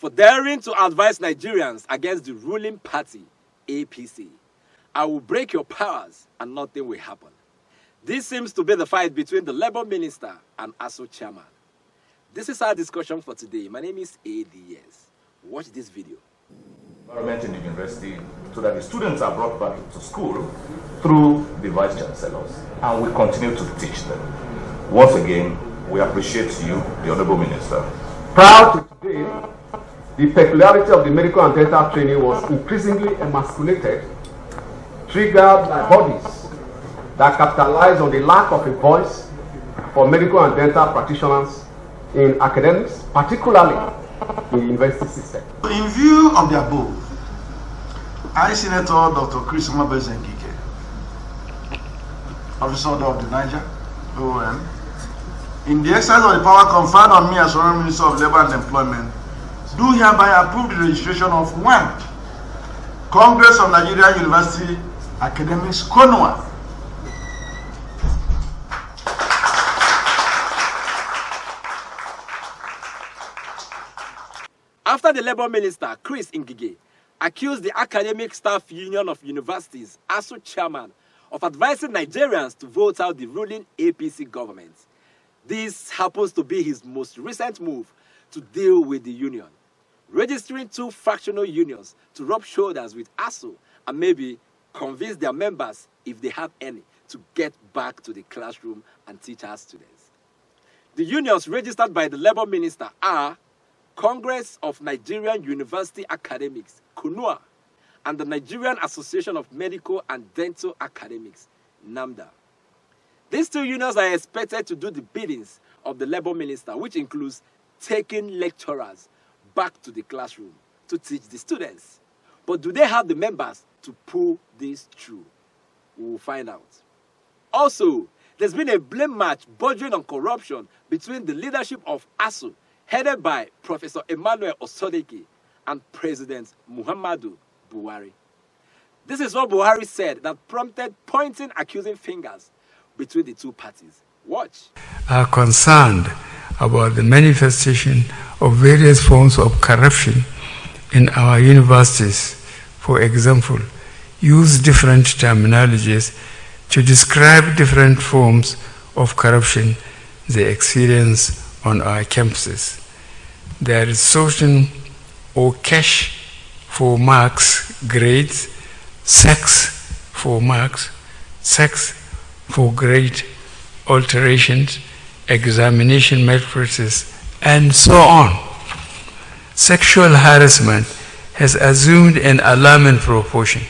for daring to advise Nigerians against the ruling party, APC. I will break your powers and nothing will happen. This seems to be the fight between the Labour Minister and Asuu chairman. This is our discussion for today. My name is ADS. Watch this video. Environment in the university so that the students are brought back to school through the vice chancellors, and we continue to teach them. Once again, we appreciate you, the Honourable Minister. Proud to today, the peculiarity of the medical and dental training was increasingly emasculated, triggered by bodies that capitalize on the lack of a voice for medical and dental practitioners in academics, particularly in the university system. In view of the above, I, Senator Dr. Chris Ngike, Officer of the Niger, ON, in the exercise of the power conferred on me as Honorable Minister of Labour and Employment, do hereby approve the registration of one Congress of Nigeria University Academics, CONUA. After the Labour Minister, Chris Ngige, accused the Academic Staff Union of Universities, Asuu chairman, of advising Nigerians to vote out the ruling APC government. This happens to be his most recent move to deal with the union, registering two fractional unions to rub shoulders with Asuu and maybe convince their members, if they have any, to get back to the classroom and teach our students. The unions registered by the Labour Minister are Congress of Nigerian University Academics, CONUA, and the Nigerian Association of Medical and Dental Academics, NAMDA. These two unions are expected to do the biddings of the Labour Minister, which includes taking lecturers back to the classroom to teach the students. But do they have the members to pull this through? We will find out. Also, there's been a blame match bordering on corruption between the leadership of Asuu, headed by Professor Emmanuel Osodeke, and President Muhammadu Buhari. This is what Buhari said that prompted pointing accusing fingers between the two parties. Watch. Are concerned about the manifestation of various forms of corruption in our universities. For example, use different terminologies to describe different forms of corruption they experience on our campuses. There is sorting or cash for marks, grades, sex for marks, sex for grade alterations, examination malpractice, and so on. Sexual harassment has assumed an alarming proportion.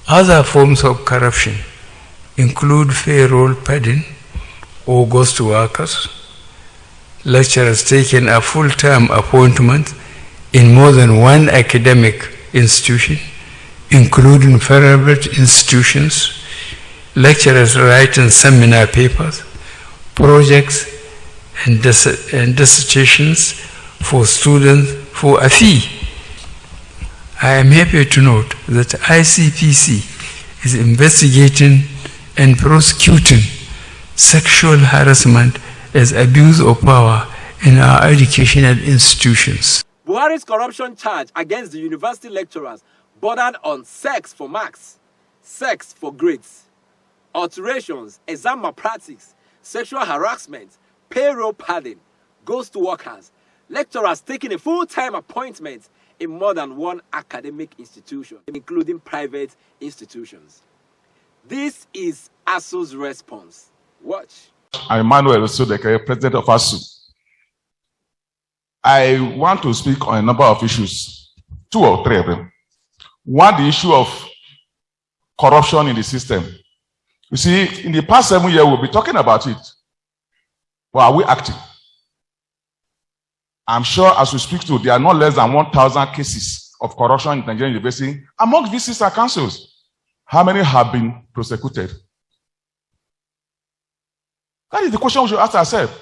Other forms of corruption include payroll padding or ghost workers, lecturers taking a full-time appointment in more than one academic institution, including private institutions, lecturers writing seminar papers, projects, and dissertations for students for a fee. I am happy to note that ICPC is investigating and prosecuting sexual harassment as abuse of power in our educational institutions. Buhari's corruption charge against the university lecturers bordered on sex for marks, sex for grades, alterations, exam malpractice, sexual harassment, payroll padding, ghost workers, lecturers taking a full-time appointment in more than one academic institution, including private institutions. This is Asuu's response. Watch. I'm Emmanuel Osodeke, President of Asuu. I want to speak on a number of issues, 2 or 3 of them. One, the issue of corruption in the system. You see, in the past 7 years, we'll be talking about it. But are we acting? I'm sure as we speak to, there are not less than 1,000 cases of corruption in Nigerian university among VCs and councils. How many have been prosecuted? That is the question we should ask ourselves.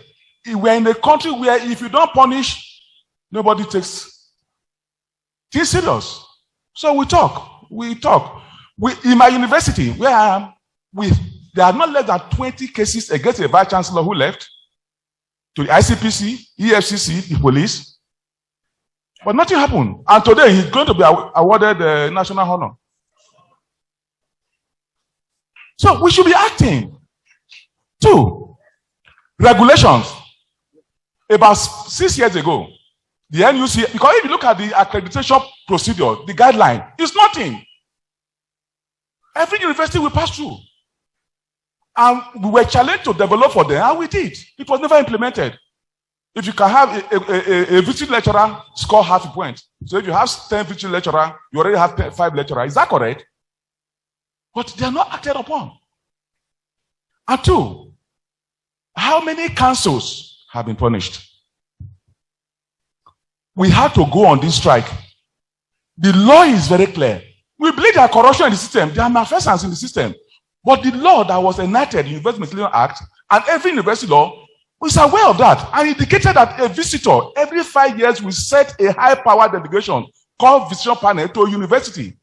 We're in a country where if you don't punish, nobody takes things serious. So we talk. In my university, where I am, there are not less than 20 cases against a vice chancellor who left to the ICPC, EFCC, the police. But nothing happened. And today he's going to be awarded the national honor. So we should be acting. 2, regulations. About 6 years ago, the NUC, because if you look at the accreditation procedure, the guideline, it's nothing. Every university will pass through. And we were challenged to develop for them, and we did. It was never implemented. If you can have a visiting lecturer score half a point. So if you have 10 visiting lecturers, you already have 5 lecturers. Is that correct? But they are not acted upon. And 2, how many councils have been punished? We had to go on this strike. The law is very clear. We believe there are corruption in the system. There are malfeasance in the system. But the law that was enacted, the University Miscellaneous Act, and every university law, is aware of that and indicated that a visitor every 5 years will set a high-power delegation called visitation panel to a university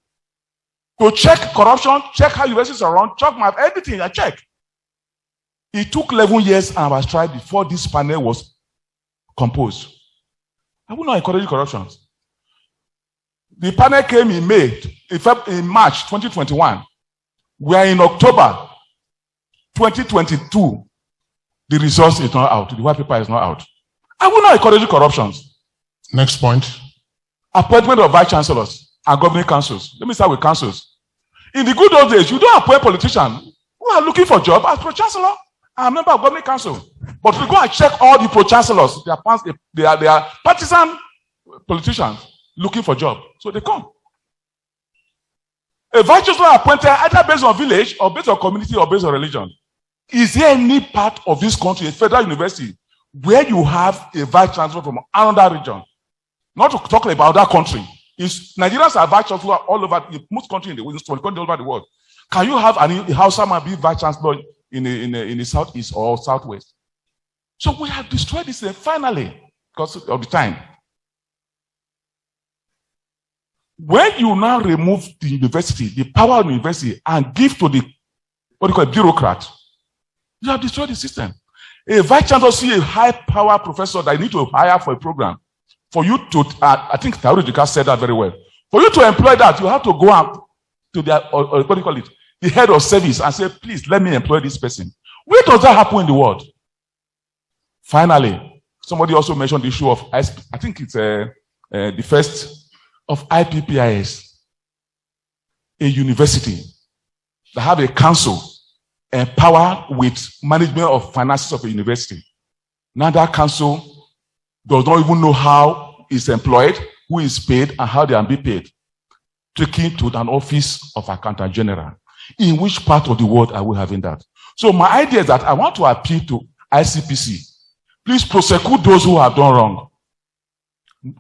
to check corruption, check how universities are run, check everything. I check. It took 11 years and I was tried before this panel was composed. I will not encourage corruption. The panel came in in March 2021. We are in October 2022. The results is not out. The white paper is not out. I will not encourage corruptions. Next point. Appointment of vice chancellors and governing councils. Let me start with councils. In the good old days, you don't appoint politicians who are looking for job as pro-chancellor and a member of governing council. But we go and check all the pro-chancellors. They are partisan politicians looking for job. So they come. A vice chancellor appointed either based on village or based on community or based on religion. Is there any part of this country, a federal university, where you have a vice chancellor from another region? Not to talk about that country. Nigerians are vice chancellor all over most countries in the world, all over the world. Can you have a Hausa man be vice chancellor in the southeast or southwest? So we have destroyed this finally because of the time. When you now remove the university, the power of the university, and give to the bureaucrat, you have destroyed the system. A vice chancellor see a high-power professor that you need to hire for a program. For you to, I think Taurujika said that very well. For you to employ that, you have to go out to the head of service and say, please, let me employ this person. Where does that happen in the world? Finally, somebody also mentioned the issue of, I think it's the first of IPPIS, a university that have a council empowered with management of finances of a university. Now that council does not even know how it's employed, who is paid, and how they are being paid. Taken to an office of accountant general. In which part of the world are we having that? So my idea is that I want to appeal to ICPC. Please prosecute those who have done wrong.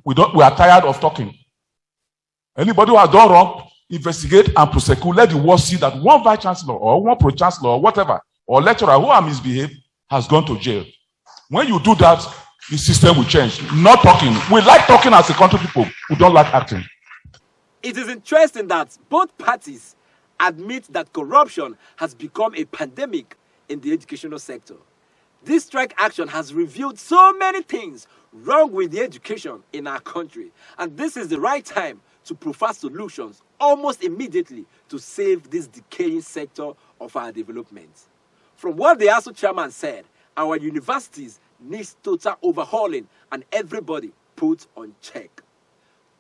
We are tired of talking. Anybody who has done wrong, investigate and prosecute. Let the world see that one vice chancellor or one pro-chancellor or whatever, or lecturer who has misbehaved has gone to jail. When you do that, the system will change. Not talking. We like talking as a country people who don't like acting. It is interesting that both parties admit that corruption has become a pandemic in the educational sector. This strike action has revealed so many things wrong with the education in our country, and this is the right time to provide solutions almost immediately to save this decaying sector of our development. From what the Asuu chairman said, our universities need total overhauling and everybody put on check.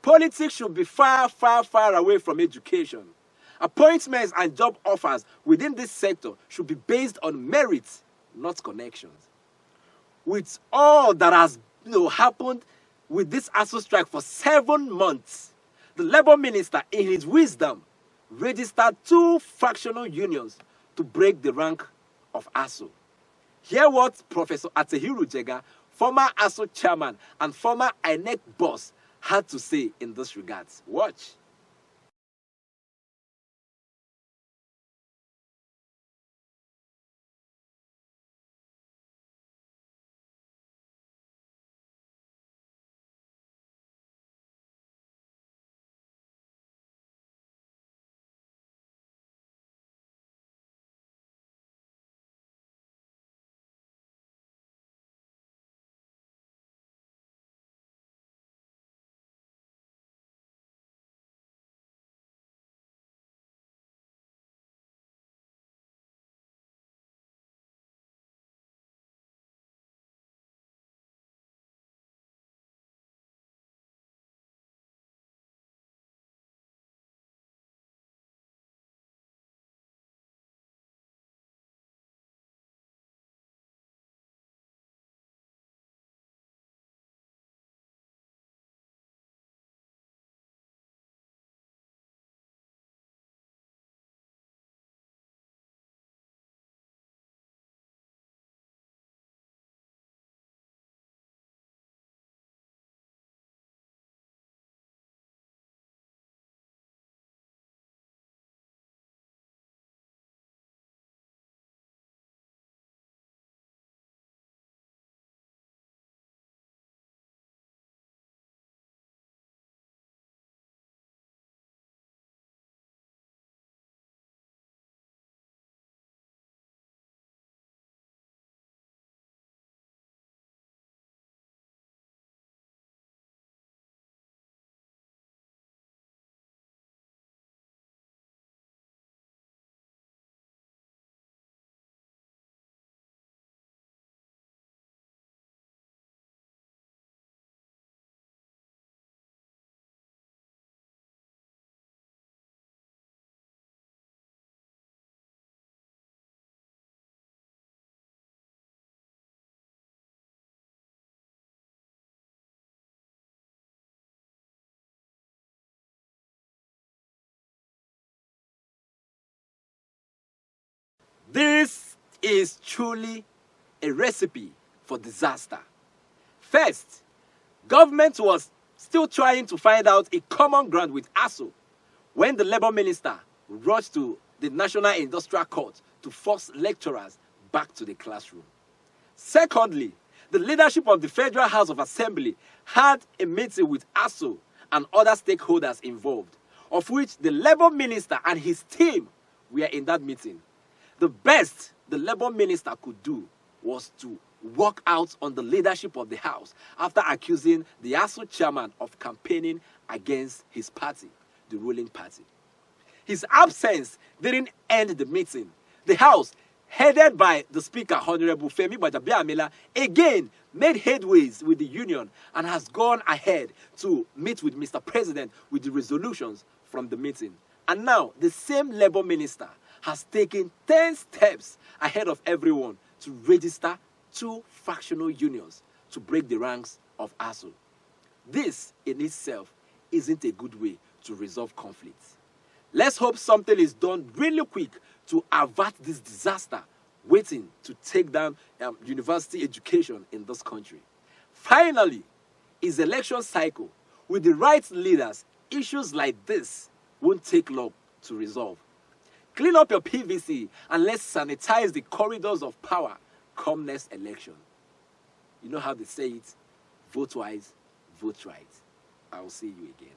Politics should be far, far, far away from education. Appointments and job offers within this sector should be based on merit, not connections. With all that has happened with this Asuu strike for 7 months, the Labour Minister, in his wisdom, registered 2 fractional unions to break the rank of Asuu. Hear what Professor Atehiru Jega, former Asuu chairman and former INEC boss, had to say in this regard. Watch. This is truly a recipe for disaster. First, government was still trying to find out a common ground with Asuu when the Labour Minister rushed to the National Industrial Court to force lecturers back to the classroom. Secondly, the leadership of the Federal House of Assembly had a meeting with Asuu and other stakeholders involved, of which the Labour Minister and his team were in that meeting. The best the Labour Minister could do was to walk out on the leadership of the House after accusing the Asuu chairman of campaigning against his party, the ruling party. His absence didn't end the meeting. The House, headed by the Speaker, Honorable Femi Gbajabiamila, again made headways with the union and has gone ahead to meet with Mr. President with the resolutions from the meeting. And now, the same Labour Minister has taken 10 steps ahead of everyone to register 2 fractional unions to break the ranks of Asuu. This in itself isn't a good way to resolve conflicts. Let's hope something is done really quick to avert this disaster waiting to take down university education in this country. Finally, is election cycle. With the right leaders, issues like this won't take long to resolve. Clean up your PVC and let's sanitize the corridors of power come next election. You know how they say it? Vote wise, vote right. I'll see you again.